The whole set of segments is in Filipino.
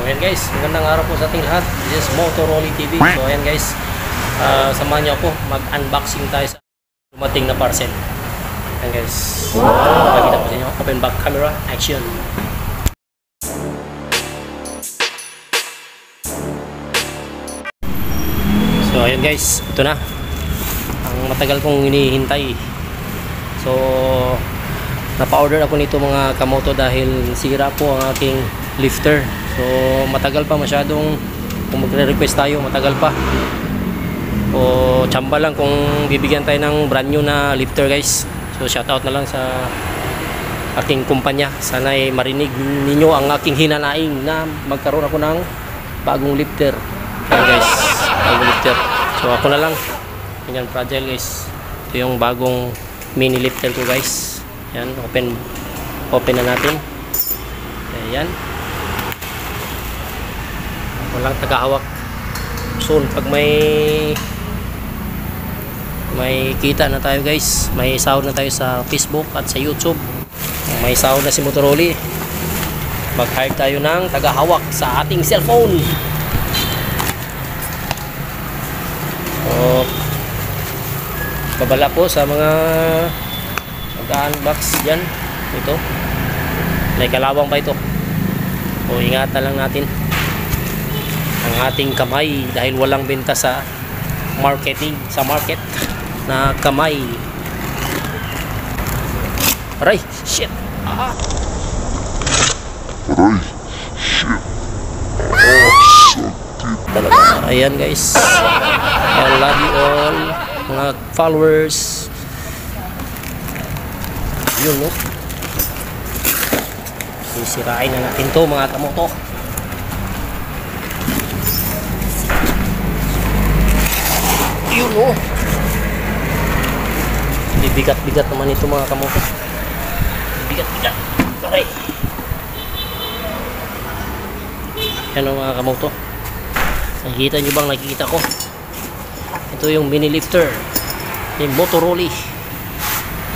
ayan guys, magandang araw po sa ating lahat. This is Motoroli TV. So ayan guys, samahan niyo ako, mag-unboxing tayo sa dumating na parcel. Ayan guys, pakita po sa inyo. Open back camera, action. So ayan guys, ito na ang matagal kong hinihintay. So napa-order ako nito mga kamoto dahil sira po ang aking lifter. So matagal pa masyadong, kung magre-request tayo matagal pa. O tsamba lang kung bibigyan tayo ng brand new na lifter guys. So shoutout na lang sa aking kumpanya. Sana ay marinig ninyo ang aking hinanaing na magkaroon ako ng bagong lifter. Ayan guys, bagong lifter. So ako na lang, ganyan fragile guys. Ito yung bagong mini lifter ko guys. Ayan, open na natin. Ayan, walang tagahawak. Soon pag may kita na tayo guys, may sahod na tayo sa Facebook at sa YouTube, may sahod na si Motoroli, mag-hire tayo ng tagahawak sa ating cellphone. So babala po sa mga mag-unbox dyan. Ito may kalawang pa ito, o ingatan lang natin ang ating kamay dahil walang benta sa market na kamay. Aray, shit. Aray, shit. Talaga. Ayan guys, I love you all mga followers. Yun no, sisirain na natin to mga kamoto. Yun no, bigat-bigat naman ito mga kamoto, bigat-bigat. Okay, yan o mga kamoto, nakikita nyo bang nakikita ko? Ito yung mini lifter ni Motoroli.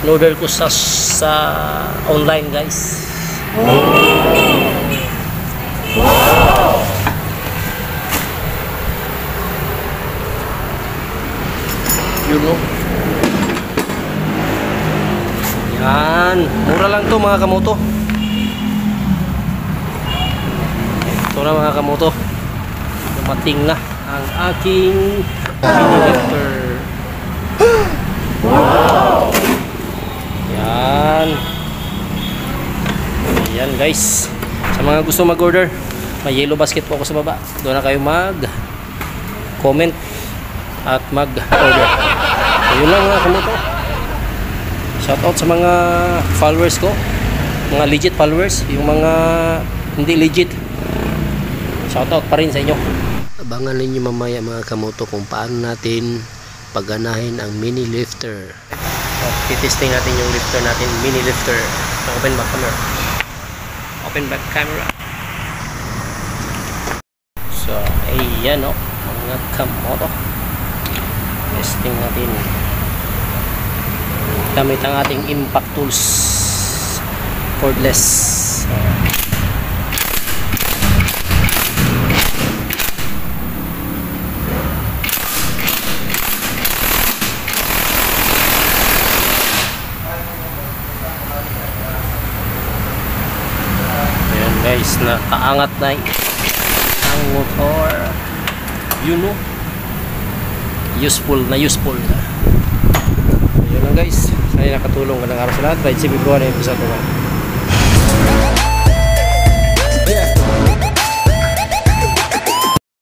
In-order ko sa online guys. Wow. Yun no, yan, mura lang to mga kamoto. Ito na mga kamoto, dumating na ang aking mini lifter. Wow. Ayan guys, sa mga gusto mag-order, may yellow basket po ako sa baba. Doon na kayo mag-comment at mag-order. So yun lang mga kamoto. Shoutout sa mga followers ko, mga legit followers. Yung mga hindi legit, shoutout pa rin sa inyo. Abangan ninyo mamaya mga kamoto kung paano natin pagganahin ang mini lifter. Titesting natin yung lifter natin, mini lifter. Open back camera, open back camera. So ayan o mga kamoto, testing natin gamit ang ating impact tools, cordless. Guys, nakaangat na ang motor. Yun no, useful na. Yun lang guys, sana nakatulong. Magandang araw sa lahat. Ride safe everyone. Episode 1.